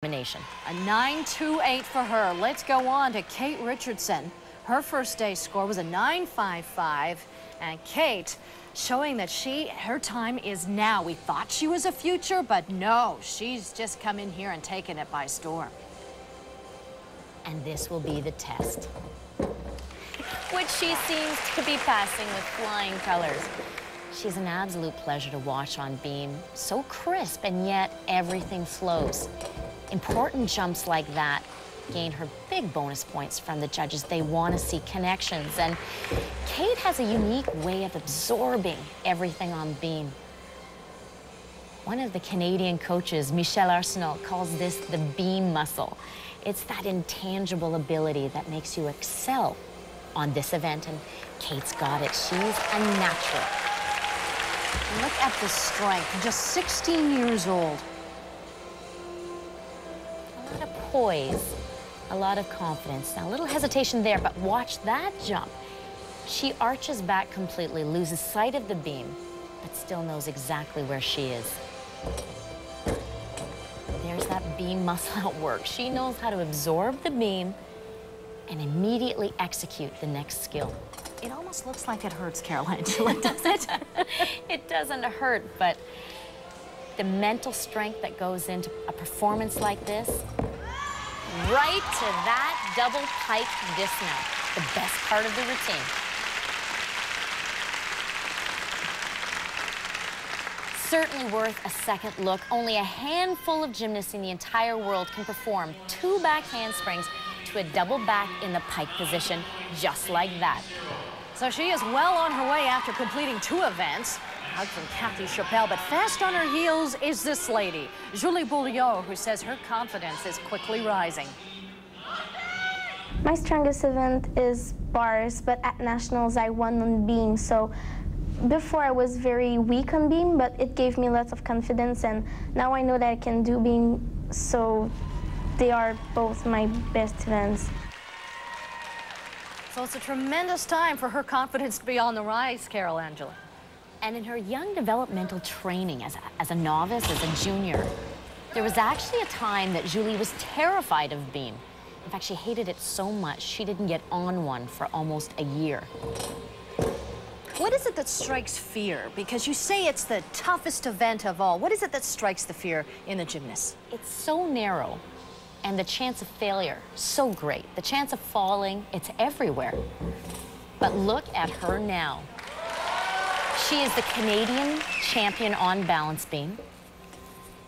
Nation. A 9.28 for her. Let's go on to Kate Richardson. Her first day score was a 9.55, and Kate showing that her time is now. We thought she was a future, but no, she's just come in here and taken it by storm. And this will be the test, which she seems to be passing with flying colors. She's an absolute pleasure to watch on beam. So crisp, and yet everything flows. Important jumps like that gain her big bonus points from the judges. They want to see connections, and Kate has a unique way of absorbing everything on beam. One of the Canadian coaches, Michel Arsenault, calls this the beam muscle. It's that intangible ability that makes you excel on this event, and Kate's got it. She's a natural. Look at the strength, just 16 years old. A lot of poise, a lot of confidence. Now, a little hesitation there, but watch that jump. She arches back completely, loses sight of the beam, but still knows exactly where she is. There's that beam muscle at work. She knows how to absorb the beam and immediately execute the next skill. It almost looks like it hurts, Angela, does it? It doesn't hurt, but the mental strength that goes into a performance like this, right to that double pike dismount, the best part of the routine. Certainly worth a second look. Only a handful of gymnasts in the entire world can perform 2 back handsprings to a double back in the pike position, just like that. So she is well on her way after completing 2 events. Out from Kathy Chappelle, but fast on her heels is this lady, Beaulieu, who says her confidence is quickly rising. My strongest event is bars, but at nationals I won on beam. So before I was very weak on beam, but it gave me lots of confidence, and now I know that I can do beam, so they are both my best events. So it's a tremendous time for her confidence to be on the rise, Angela. And in her young developmental training as a novice, as a junior, there was actually a time that Julie was terrified of beam. In fact, she hated it so much, she didn't get on one for almost a year. What is it that strikes fear? Because you say it's the toughest event of all. What is it that strikes the fear in the gymnasts? It's so narrow, and the chance of failure, so great. The chance of falling, it's everywhere. But look at her now. She is the Canadian champion on balance beam.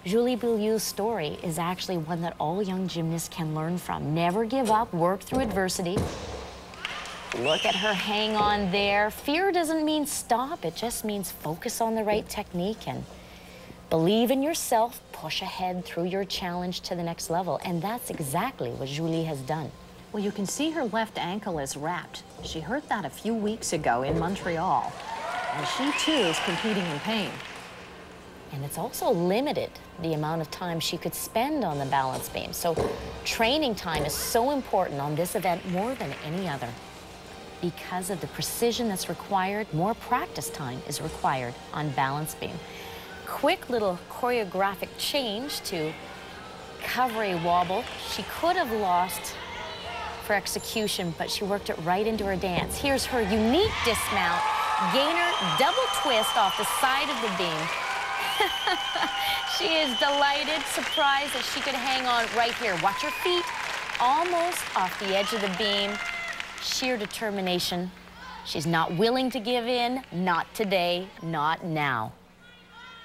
Julie Beaulieu's story is actually one that all young gymnasts can learn from. Never give up, work through adversity. Look at her hang on there. Fear doesn't mean stop, it just means focus on the right technique and believe in yourself, push ahead through your challenge to the next level. And that's exactly what Julie has done. Well, you can see her left ankle is wrapped. She hurt that a few weeks ago in Montreal. And she, too, is competing in pain. And it's also limited the amount of time she could spend on the balance beam. So training time is so important on this event more than any other. Because of the precision that's required, more practice time is required on balance beam. Quick little choreographic change to cover a wobble. She could have lost for execution, but she worked it right into her dance. Here's her unique dismount. Gainer double twist off the side of the beam. She is delighted, surprised that she could hang on right here. Watch her feet, almost off the edge of the beam. Sheer determination. She's not willing to give in, not today, not now.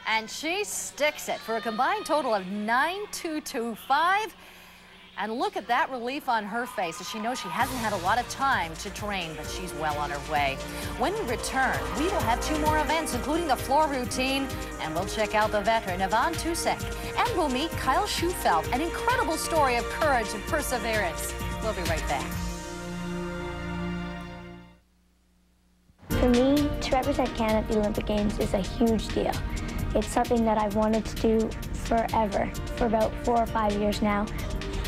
And she sticks it for a combined total of 9.225. And look at that relief on her face as she knows she hasn't had a lot of time to train, but she's well on her way. When we return, we will have 2 more events, including the floor routine, and we'll check out the veteran, Yvonne Tousek. And we'll meet Kyle Schufeld, an incredible story of courage and perseverance. We'll be right back. For me, to represent Canada at the Olympic Games is a huge deal. It's something that I've wanted to do forever, for about 4 or 5 years now.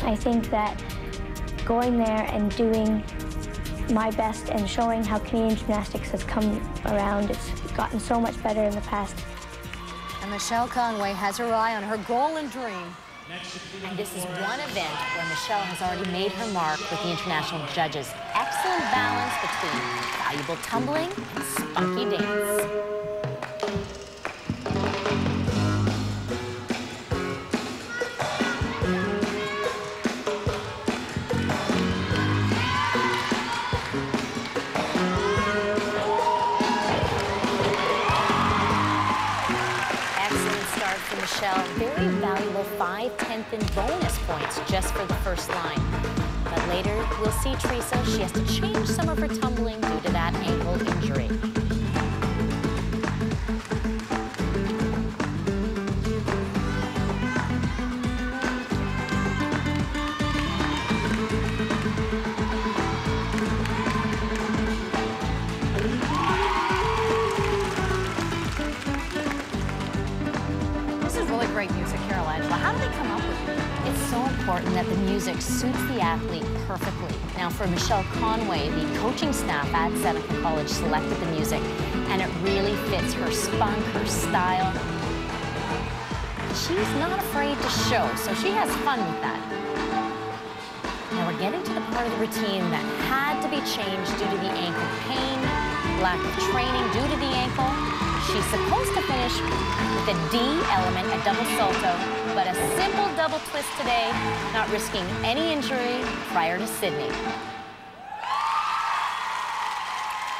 I think that going there and doing my best and showing how Canadian gymnastics has come around, it's gotten so much better in the past. And Michelle Conway has her eye on her goal and dream And this is one event where Michelle has already made her mark with the international judges. Excellent balance between valuable tumbling and spunky dance. Michelle, very valuable 5/10 in bonus points just for the first line. But later, we'll see Teresa, she has to change some of her tumbling due to that ankle injury. Great music, Carol Angela. How do they come up with it? It's so important that the music suits the athlete perfectly. Now, for Michelle Conway, the coaching staff at Seneca College selected the music, and it really fits her spunk, her style. She's not afraid to show, so she has fun with that. Now, we're getting to the part of the routine that had to be changed due to the ankle pain, lack of training due to the ankle. She's supposed to finish with a D element, a double salto, but a simple double twist today, not risking any injury prior to Sydney.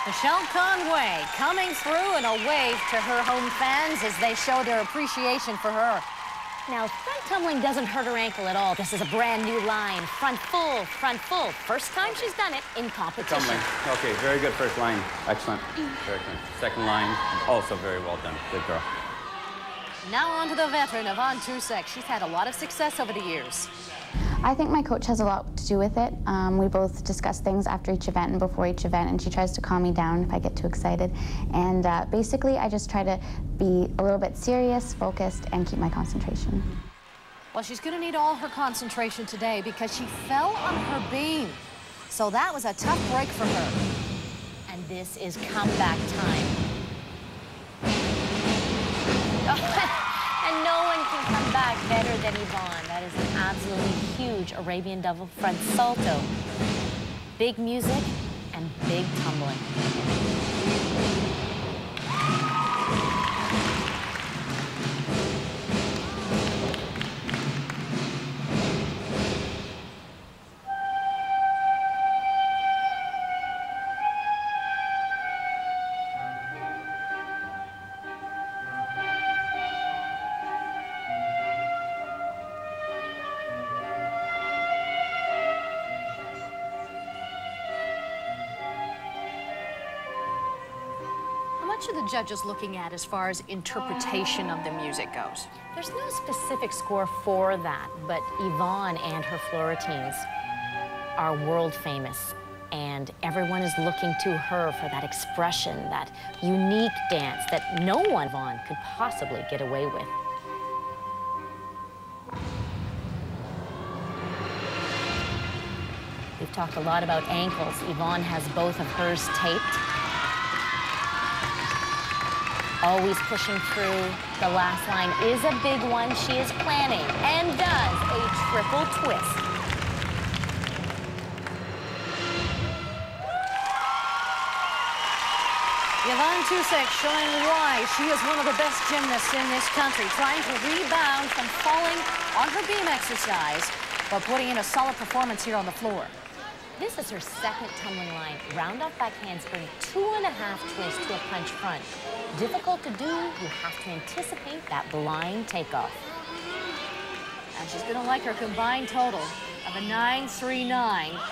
Michelle Conway coming through in a wave to her home fans as they show their appreciation for her. Now, front tumbling doesn't hurt her ankle at all. This is a brand new line. Front full, front full. First time she's done it in competition. Tumbling. Okay, very good first line. Excellent. Very good. Second line, also very well done. Good girl. Now on to the veteran, Yvonne Tousek. She's had a lot of success over the years. I think my coach has a lot to do with it. We both discuss things after each event and before each event, and she tries to calm me down if I get too excited. And basically, I just try to be a little bit serious, focused, and keep my concentration. Well, she's going to need all her concentration today because she fell on her beam. So that was a tough break for her. And this is comeback time. And no one can come back better than Yvonne. That is an absolutely huge Arabian double front salto. Big music and big tumbling. What are the judges looking at as far as interpretation of the music goes? There's no specific score for that, but Yvonne and her Florentines are world famous, and everyone is looking to her for that expression, that unique dance that no one Yvonne could possibly get away with. We've talked a lot about ankles. Yvonne has both of hers taped. Always pushing through. The last line is a big one. She is planning and does a triple twist. Yvonne Tousek showing why she is one of the best gymnasts in this country, trying to rebound from falling on her beam exercise, but putting in a solid performance here on the floor. This is her second tumbling line. Round off back handspring, 2.5 twists to a punch front. Difficult to do, you have to anticipate that blind takeoff. And she's gonna like her combined total of a 9.39.